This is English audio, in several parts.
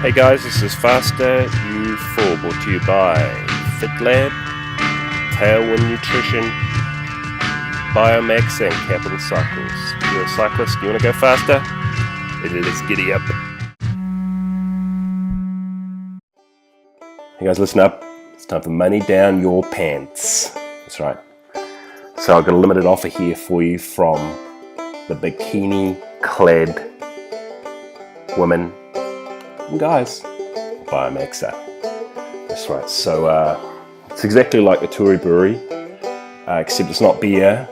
Hey guys, this is Faster U4 brought to you by FitLab, Tailwind Nutrition, Biomax and Capital Cycles. If you're a cyclist, you want to go faster? Let's giddy up. Hey guys, listen up. It's time for money down your pants. That's right. So I've got a limited offer here for you from the bikini-clad women and guys, Biomaxa. That's right. So it's exactly like the Tory Brewery, except it's not beer.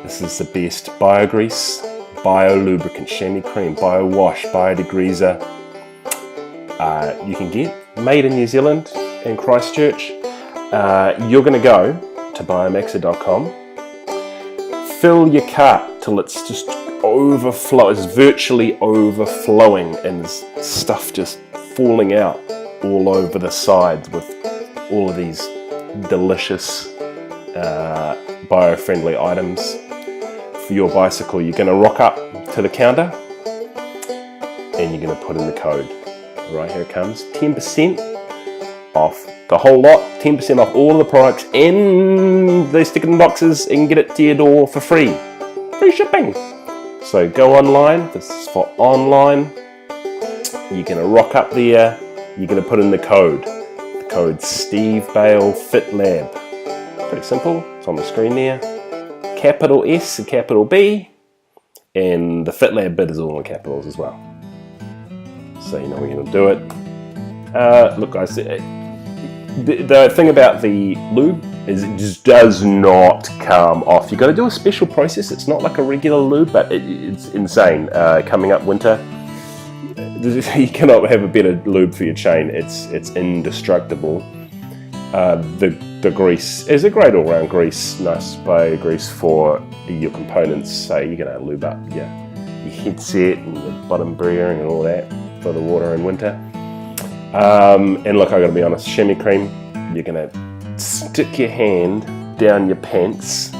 This is the best bio grease, bio lubricant, chamois cream, bio wash, bio degreaser you can get, made in New Zealand in Christchurch. You're going to go to biomaxa.com, fill your cart till it's just overflow. It's virtually overflowing, and there's stuff just falling out all over the sides with all of these delicious bio-friendly items for your bicycle. You're going to rock up to the counter and you're going to put in the code. Right, here it comes. 10% off the whole lot, 10% off all of the products, and they stick it in boxes and get it to your door for free. Free shipping. So go online. This is for online. You're going to rock up there. You're going to put in the code. The code's Steve Bale Fit Lab. Pretty simple. It's on the screen there. Capital S and capital B. And the Fit Lab bit is all in capitals as well. So you know we're going to do it. Look guys, the thing about the lube is it just does not come off. You've got to do a special process. It's not like a regular lube, but it's insane. Coming up winter, you cannot have a better lube for your chain. It's indestructible. The grease is a great all-round grease, nice bio grease for your components. So you're going to lube up your headset and the bottom bearing and all that for the water in winter. And look, I got to be honest, chamois cream, you're going to stick your hand down your pants,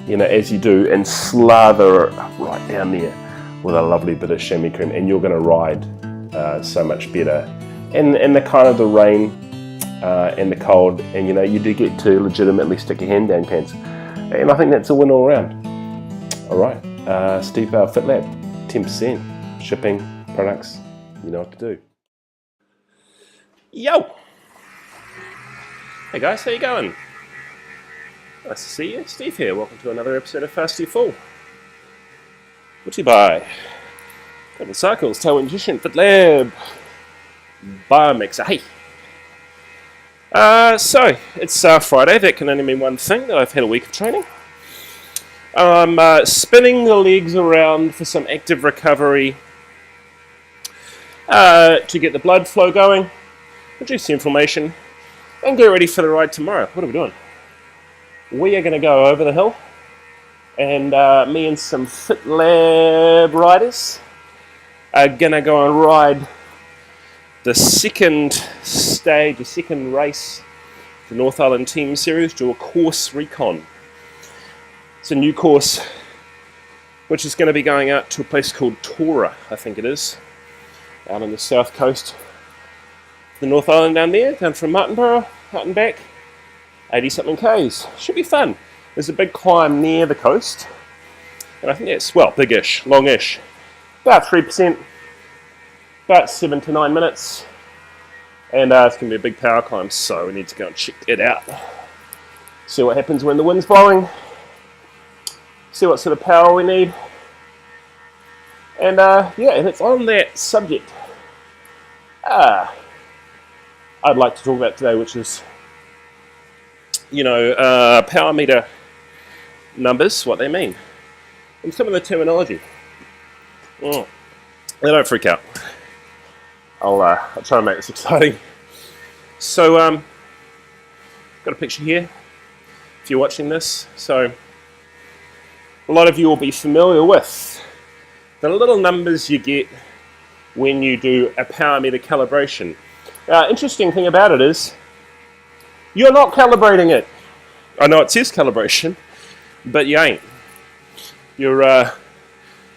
you know, as you do, and slather it right down there with a lovely bit of chamois cream, and you're going to ride so much better. And the kind of the rain and the cold, and you know, you do get to legitimately stick your hand down your pants, and I think that's a win all around. All right, Steve Bale Fit Lab, 10% shipping, products, you know what to do. Yo! Hey guys, how you going? Nice to see you. Steve here. Welcome to another episode of Fast U4. Brought to you by Capital Cycles, Tailwind Nutrition, Fit Lab, Biomaxa. Hey! So, it's Friday. That can only mean one thing, that I've had a week of training. I'm spinning the legs around for some active recovery to get the blood flow going, reduce the inflammation, and get ready for the ride tomorrow. What are we doing? We are going to go over the hill, and me and some Fit Lab riders are going to go and ride the second stage, the second race, the North Island Team Series, do a course recon. It's a new course which is going to be going out to a place called Tora, I think it is, out on the south coast. The North Island down there, down from Martinborough, out and back, 80-something Ks. Should be fun. There's a big climb near the coast, and I think that's, well, big-ish, long-ish. About 3%, about 7 to 9 minutes, and it's going to be a big power climb, so we need to go and check it out. See what happens when the wind's blowing, see what sort of power we need, and yeah, and it's on that subject. I'd like to talk about today, which is, you know, power meter numbers, what they mean, and some of the terminology. They don't freak out. I'll try and make this exciting. So, got a picture here, if you're watching this. So, a lot of you will be familiar with the little numbers you get when you do a power meter calibration. Interesting thing about it is, you're not calibrating it. I know it says calibration, but you ain't. You're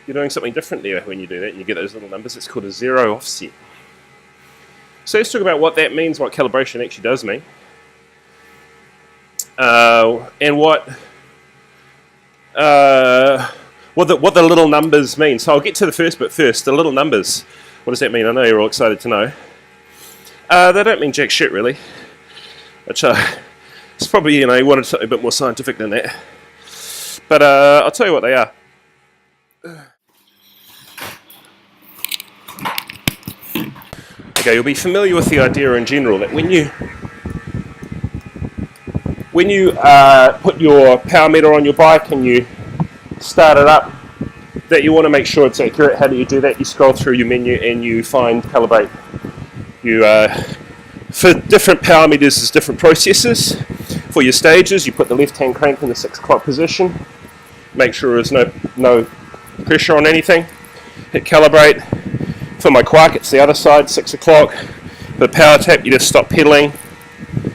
doing something different there when you do that. You get those little numbers. It's called a zero offset. So let's talk about what that means, what calibration actually does mean, and what the little numbers mean. So I'll get to the first bit first. The little numbers. What does that mean? I know you're all excited to know. They don't mean jack shit, really. Which it's probably, you wanted something a bit more scientific than that. But I'll tell you what they are. Okay, you'll be familiar with the idea in general that when you put your power meter on your bike and you start it up, that you want to make sure it's accurate. How do you do that? You scroll through your menu and you find calibrate. For different power meters, there's different processes. For your stages, you put the left-hand crank in the 6 o'clock position. Make sure there's no pressure on anything. Hit calibrate. For my quark, it's the other side, 6 o'clock. For the power tap, you just stop pedaling.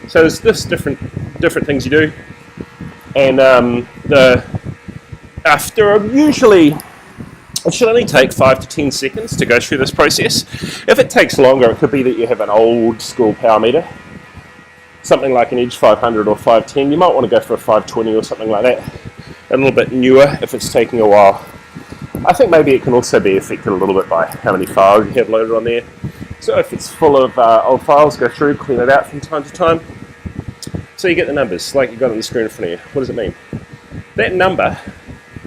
So there's just different things you do. And after usually, it should only take 5 to 10 seconds to go through this process. If it takes longer, it could be that you have an old school power meter, something like an Edge 500 or 510. You might want to go for a 520 or something like that. A little bit newer if it's taking a while. I think maybe it can also be affected a little bit by how many files you have loaded on there. So if it's full of old files, go through, clean it out from time to time. So you get the numbers, like you've got on the screen in front of you. What does it mean? That number,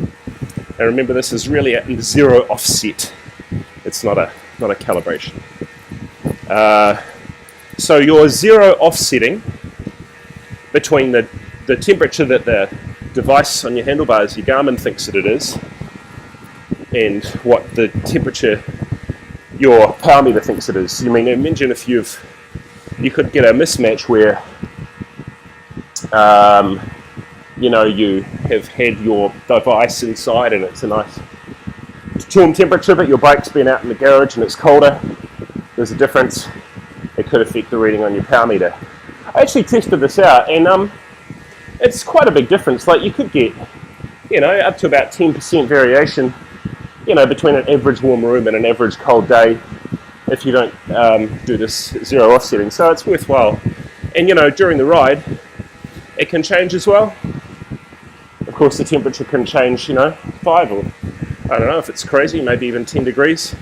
and remember this is really a zero offset. It's not a calibration. So your zero offsetting between the temperature that the device on your handlebars, your Garmin, thinks that it is, and what the temperature your power meter thinks it is. You mean, imagine if you could get a mismatch where you have had your device inside and it's a nice warm temperature, but your bike's been out in the garage and it's colder. There's a difference. It could affect the reading on your power meter. I actually tested this out, and it's quite a big difference. Like, you could get, up to about 10% variation, between an average warm room and an average cold day if you don't do this zero offsetting. So it's worthwhile. And, during the ride, it can change as well. Of course, the temperature can change, 5 or, I don't know, if it's crazy, maybe even 10 degrees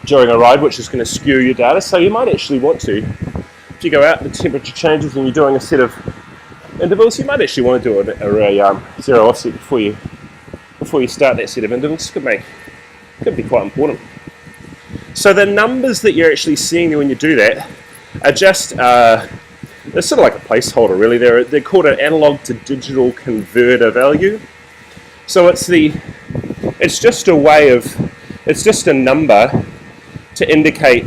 during a ride, which is going to skew your data. So you might actually want to, if you go out and the temperature changes and you're doing a set of intervals, you might actually want to do a zero offset before you start that set of intervals. Could be quite important. So the numbers that you're actually seeing when you do that are just they're sort of like a placeholder, really. They're called an analog to digital converter value. So it's just a number to indicate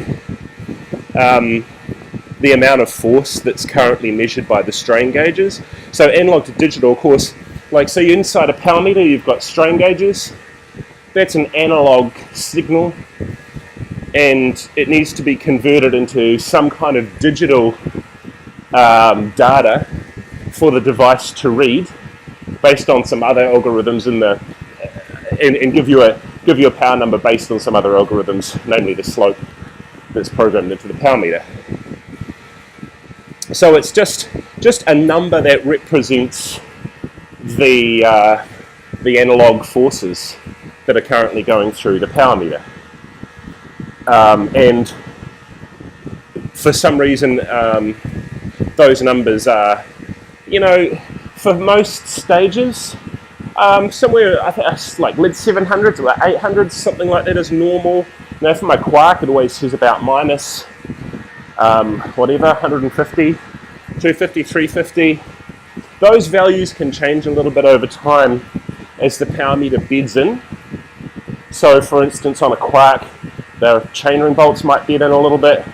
the amount of force that's currently measured by the strain gauges. So analog to digital, of course, so you're inside a power meter, you've got strain gauges. That's an analog signal, and it needs to be converted into some kind of digital data for the device to read, based on some other algorithms and give you a power number based on some other algorithms, namely the slope that's programmed into the power meter. So it's just a number that represents the analog forces that are currently going through the power meter. And for some reason, those numbers are, for most stages, somewhere, I think, like mid 700s or 800s, something like that is normal. For my quark, it always says about minus, 150, 250, 350. Those values can change a little bit over time as the power meter beds in. So, for instance, on a quark, the chainring bolts might bed in a little bit.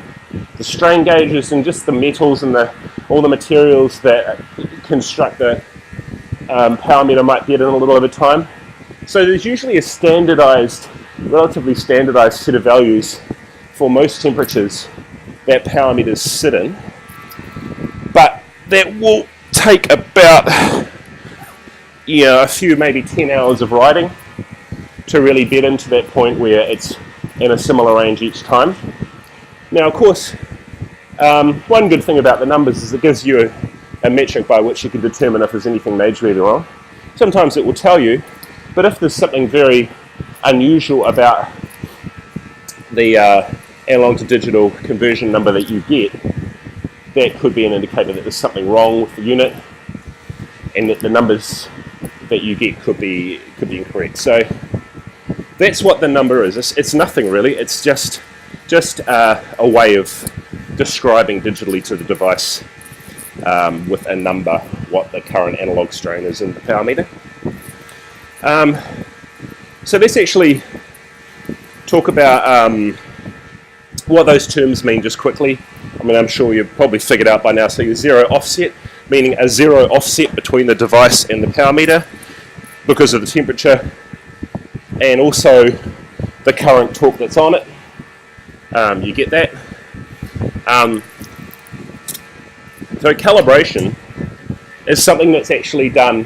The strain gauges and just the metals and all the materials that construct the power meter might bed in a little over time. So there's usually a relatively standardized set of values for most temperatures that power meters sit in. But that will take about a few, maybe 10 hours of riding to really bed into that point where it's in a similar range each time. Now, of course, one good thing about the numbers is it gives you a metric by which you can determine if there's anything majorly wrong. Sometimes it will tell you, but if there's something very unusual about the analog to digital conversion number that you get, that could be an indicator that there's something wrong with the unit, and that the numbers that you get could be incorrect. So that's what the number is. It's nothing really. It's just a way of describing digitally to the device with a number what the current analog strain is in the power meter. So let's actually talk about what those terms mean just quickly. I mean, I'm sure you've probably figured out by now. So your zero offset, meaning a zero offset between the device and the power meter because of the temperature and also the current torque that's on it. You get that. So calibration is something that's actually done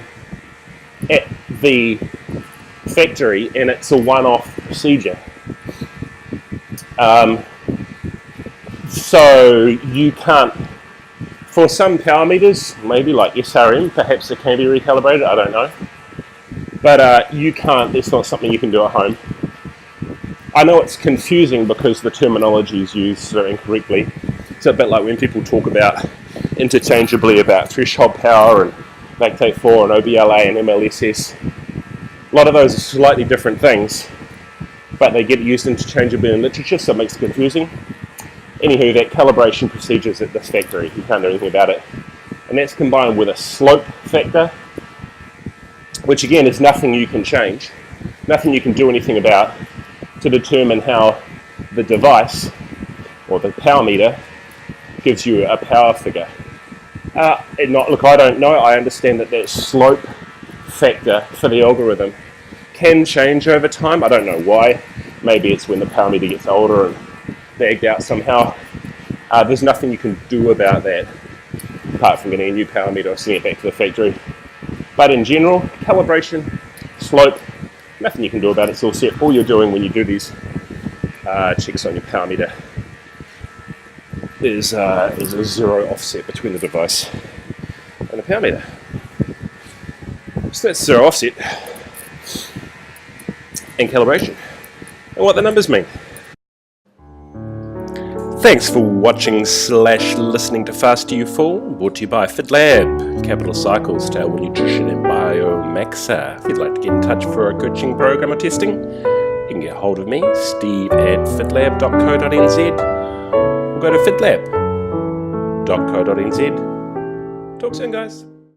at the factory, and it's a one-off procedure. So you can't, for some power meters, maybe like SRM, perhaps it can be recalibrated, I don't know. But you can't, it's not something you can do at home. I know it's confusing because the terminology is used so incorrectly. It's a bit like when people talk about interchangeably about threshold power and lactate 4 and OBLA and MLSS. A lot of those are slightly different things, but they get used interchangeably in literature, so it makes it confusing. Anywho, that calibration procedure is at this factory. You can't do anything about it. And that's combined with a slope factor, which again is nothing you can change, nothing you can do anything about, to determine how the device or the power meter gives you a power figure. Look, I don't know. I understand that that slope factor for the algorithm can change over time. I don't know why. Maybe it's when the power meter gets older and bagged out somehow. There's nothing you can do about that apart from getting a new power meter or sending it back to the factory. But in general, calibration, slope, nothing you can do about it. It's all set. All you're doing when you do these checks on your power meter is a zero offset between the device and the power meter. So that's zero offset and calibration and what the numbers mean. Thanks for watching / listening to Fast You Fall, brought to you by FitLab, Capital Cycles, Tailwind Nutrition and Biomaxa. If you'd like to get in touch for a coaching program or testing, you can get hold of me, steve@fitlab.co.nz, or go to fitlab.co.nz. Talk soon, guys.